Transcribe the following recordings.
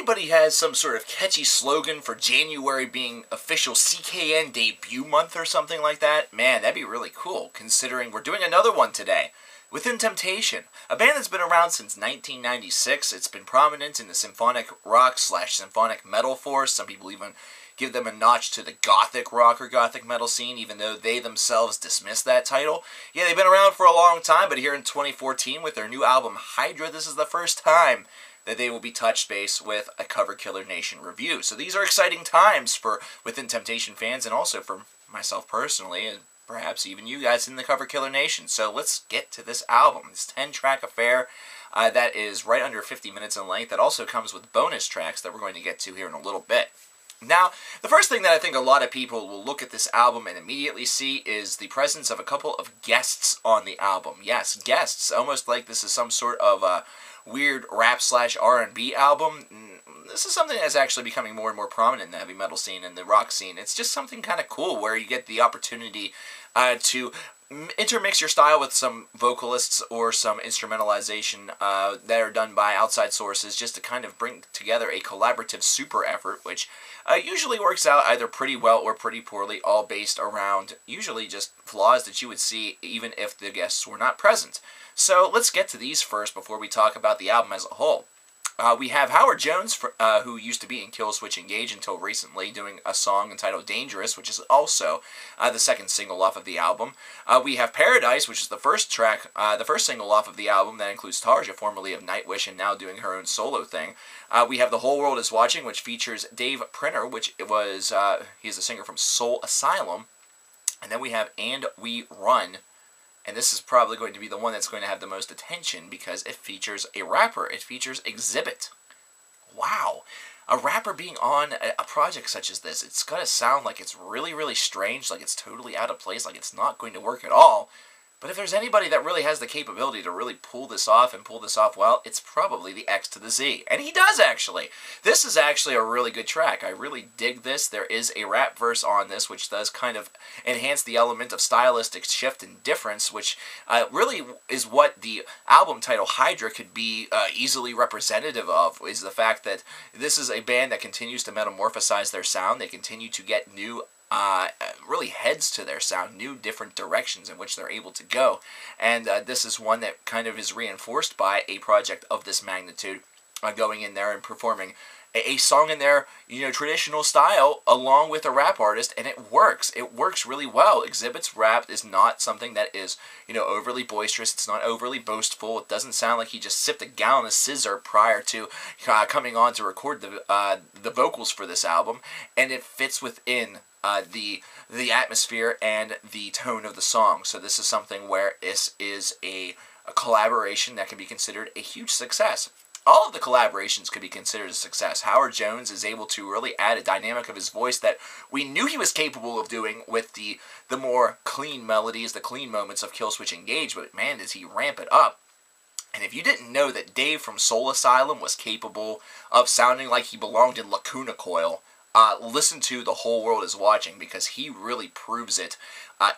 anybody has some sort of catchy slogan for January being official CKN debut month or something like that, man, that'd be really cool, considering we're doing another one today. Within Temptation, a band that's been around since 1996. It's been prominent in the symphonic rock / symphonic metal force. Some people even give them a notch to the gothic rock or gothic metal scene, even though they themselves dismiss that title. Yeah, they've been around for a long time, but here in 2014 with their new album Hydra, this is the first time that they will be touched base with a Cover Killer Nation review. So these are exciting times for Within Temptation fans and also for myself personally, and perhaps even you guys in the Cover Killer Nation. So let's get to this album. This 10-track affair that is right under 50 minutes in length. That also comes with bonus tracks that we're going to get to here in a little bit. Now, the first thing that I think a lot of people will look at this album and immediately see is the presence of a couple of guests on the album. Yes, guests, almost like this is some sort of weird rap / R&B album. This is something that's actually becoming more and more prominent in the heavy metal scene and the rock scene. It's just something kind of cool where you get the opportunity to intermix your style with some vocalists or some instrumentalization that are done by outside sources just to kind of bring together a collaborative super effort, which usually works out either pretty well or pretty poorly, all based around usually just flaws that you would see even if the guests were not present. So let's get to these first before we talk about the album as a whole. We have Howard Jones, who used to be in Killswitch Engage until recently, doing a song entitled Dangerous, which is also the second single off of the album. We have Paradise, which is the first track, the first single off of the album. That includes Tarja, formerly of Nightwish and now doing her own solo thing. We have The Whole World Is Watching, which features Dave Printer, which was, he's the singer from Soul Asylum. And then we have And We Run. And this is probably going to be the one that's going to have the most attention because it features a rapper. It features Xzibit. Wow. A rapper being on a project such as this, it's going to sound like it's really, really strange, like it's totally out of place, like it's not going to work at all. But if there's anybody that really has the capability to really pull this off and pull this off well, it's probably the X to the Z. And he does, actually. This is actually a really good track. I really dig this. There is a rap verse on this, which does kind of enhance the element of stylistic shift and difference, which really is what the album title Hydra could be easily representative of, is the fact that this is a band that continues to metamorphosize their sound. They continue to get new really heads to their sound, new different directions in which they're able to go. And this is one that kind of is reinforced by a project of this magnitude, going in there and performing a song in their, traditional style along with a rap artist, and it works. It works really well. Xzibit's rap is not something that is, overly boisterous. It's not overly boastful. It doesn't sound like he just sipped a gallon of scissor prior to coming on to record the vocals for this album, and it fits within the atmosphere and the tone of the song. So this is something where this is a collaboration that can be considered a huge success. All of the collaborations could be considered a success. Howard Jones is able to really add a dynamic of his voice that we knew he was capable of doing with the more clean melodies, the clean moments of Killswitch Engage, but man, does he ramp it up. And if you didn't know that Dave from Soul Asylum was capable of sounding like he belonged in Lacuna Coil, listen to The Whole World Is Watching, because he really proves it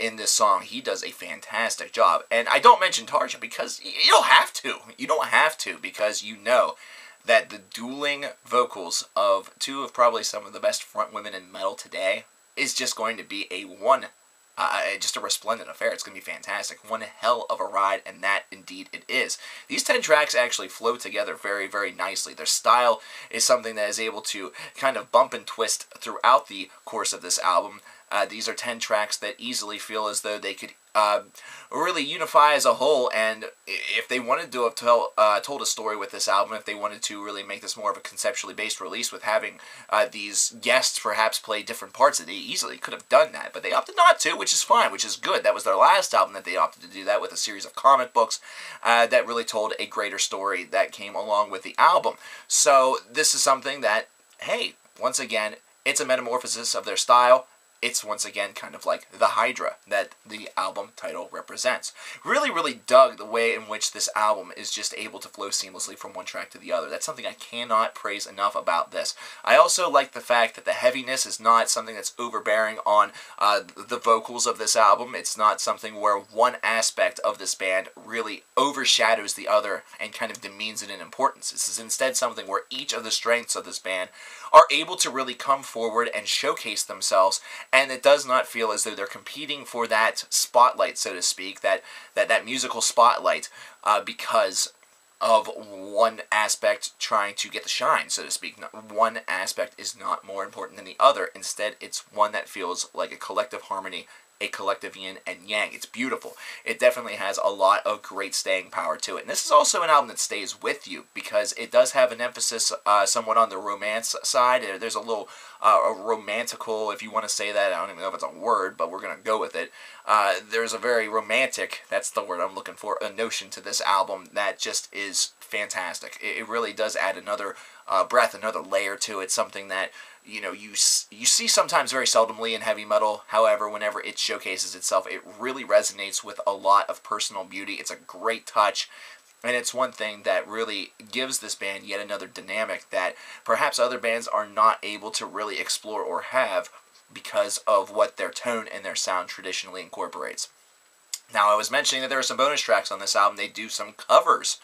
in this song. He does a fantastic job. And I don't mention Tarja because you don't have to. You don't have to, because you know that the dueling vocals of two of probably some of the best front women in metal today is just going to be just a resplendent affair. It's going to be fantastic. One hell of a ride, and that indeed it is. These 10 tracks actually flow together very, very nicely. Their style is something that is able to kind of bump and twist throughout the course of this album. These are 10 tracks that easily feel as though they could really unify as a whole, and if they wanted to have told a story with this album, if they wanted to really make this more of a conceptually based release with having these guests perhaps play different parts, they easily could have done that, but they opted not to, which is fine, which is good. That was their last album that they opted to do that with, a series of comic books that really told a greater story that came along with the album. So this is something that, hey, once again, it's a metamorphosis of their style. it's once again kind of like the Hydra that the album title represents. Really, really dug the way in which this album is just able to flow seamlessly from one track to the other. That's something I cannot praise enough about this. I also like the fact that the heaviness is not something that's overbearing on the vocals of this album. It's not something where one aspect of this band really overshadows the other and kind of demeans it in importance. This is instead something where each of the strengths of this band are able to really come forward and showcase themselves, and it does not feel as though they're competing for that spotlight, so to speak, that musical spotlight, because of one aspect trying to get the shine, so to speak. One aspect is not more important than the other. Instead, it's one that feels like a collective harmony, a collective yin and yang. It's beautiful. It definitely has a lot of great staying power to it. And this is also an album that stays with you because it does have an emphasis somewhat on the romance side. There's a little a romantical, if you want to say that, I don't even know if it's a word, but we're going to go with it. There's a very romantic, that's the word I'm looking for, a notion to this album that just is fantastic. It really does add another breath, another layer to it, something that you see sometimes very seldomly in heavy metal. However, whenever it showcases itself, it really resonates with a lot of personal beauty. It's a great touch, and it's one thing that really gives this band yet another dynamic that perhaps other bands are not able to really explore or have because of what their tone and their sound traditionally incorporates. Now, I was mentioning that there are some bonus tracks on this album. They do some covers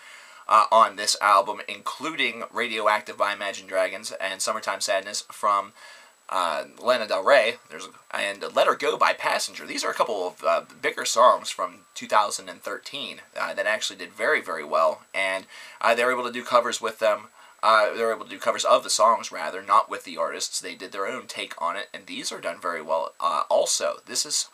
on this album, including Radioactive by Imagine Dragons and Summertime Sadness from Lana Del Rey, and Let Her Go by Passenger. These are a couple of bigger songs from 2013 that actually did very, very well, and they were able to do covers with them. They were able to do covers of the songs, rather, not with the artists. They did their own take on it, and these are done very well also. This is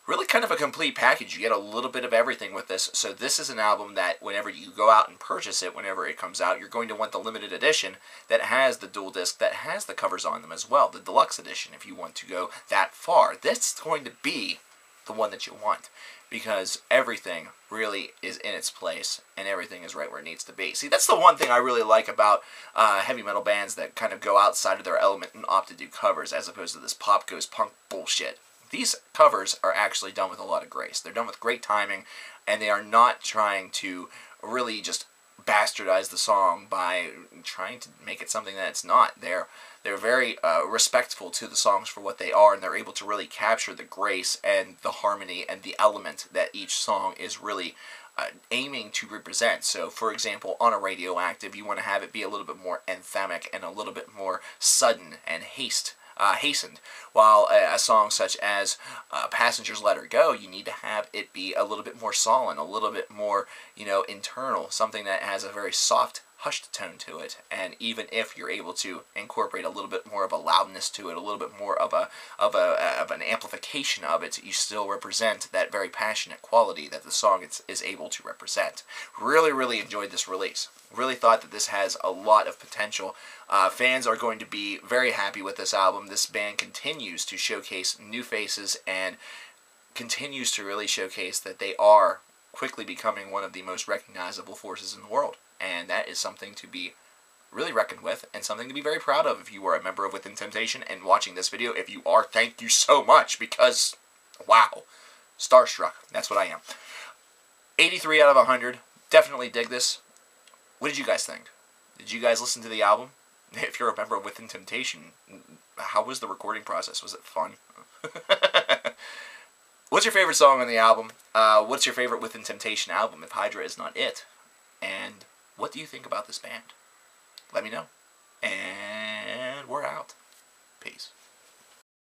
really kind of a complete package. You get a little bit of everything with this. So this is an album that whenever you go out and purchase it, whenever it comes out, you're going to want the limited edition that has the dual disc, that has the covers on them as well, the deluxe edition if you want to go that far. That's going to be the one that you want because everything really is in its place and everything is right where it needs to be. See, that's the one thing I really like about heavy metal bands that kind of go outside of their element and opt to do covers as opposed to this pop goes punk bullshit. These covers are actually done with a lot of grace. They're done with great timing, and they are not trying to really just bastardize the song by trying to make it something that it's not. They're very respectful to the songs for what they are, and they're able to really capture the grace and the harmony and the element that each song is really aiming to represent. So, for example, on a Radioactive, you want to have it be a little bit more anthemic and a little bit more sudden and hastened, while a song such as Passenger's Let Her Go, you need to have it be a little bit more solemn, a little bit more, internal, something that has a very soft, hushed tone to it. And even if you're able to incorporate a little bit more of a loudness to it, a little bit more of an amplification of it, you still represent that very passionate quality that the song is able to represent. Really, really enjoyed this release. Really thought that this has a lot of potential. Fans are going to be very happy with this album. This band continues to showcase new faces and continues to really showcase that they are quickly becoming one of the most recognizable forces in the world. And that is something to be really reckoned with and something to be very proud of if you are a member of Within Temptation and watching this video. If you are, thank you so much because, wow, starstruck. That's what I am. 83 out of 100. Definitely dig this. What did you guys think? Did you guys listen to the album? If you're a member of Within Temptation, how was the recording process? Was it fun? What's your favorite song on the album? What's your favorite Within Temptation album if Hydra is not it? And what do you think about this band? Let me know. And we're out. Peace.